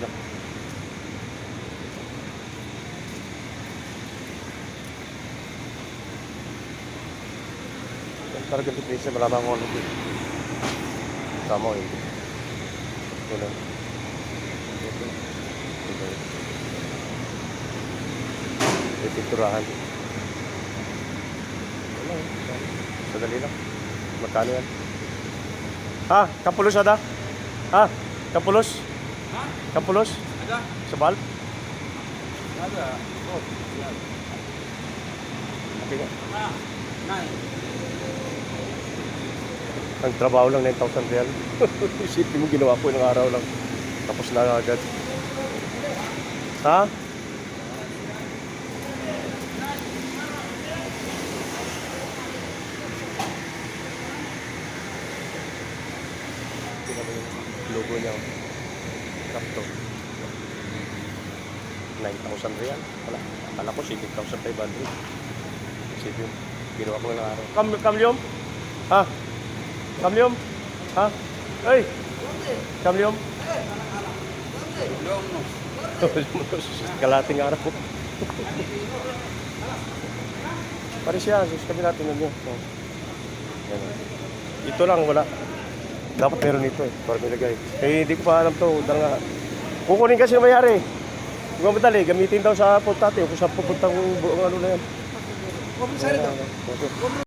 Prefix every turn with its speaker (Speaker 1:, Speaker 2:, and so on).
Speaker 1: lang. Talaga depresa, malaman ko ano dito. Tama o hindi. Ito lang. Ito. Ito. May pinturahan. Wala eh. Sadali lang. Magkano yan? Ha? Kapulos ada? Ha? Kapulos?
Speaker 2: Ha?
Speaker 1: Kapulos?
Speaker 2: Ada?
Speaker 1: Sa bal?
Speaker 2: Ada. Oh, yan.
Speaker 1: Okay nga.
Speaker 2: Ah, nine.
Speaker 1: Ang trabaho lang 9,000 real. Isipin mo ginawa ko ng araw lang. Tapos na agad. Ha? Tingnan mo yung logo niya. Sakto. 9,000 real. Wala. Akala ko 7,500. Isipin mo. Ginawa ko ng araw. Kamlyom? Ha? Kamlyom? Ha? Ay! Kamlyom? Kalating araw. Pare siya, sus kami natin nyo. Oh. Ito lang, wala. Dapat meron ito eh, para nilagay. Kaya hindi ko pa alam to. Kukunin kasi yung mayari. Kung madali, gamitin daw sa portate o kung sa pupuntang buong ano na yan.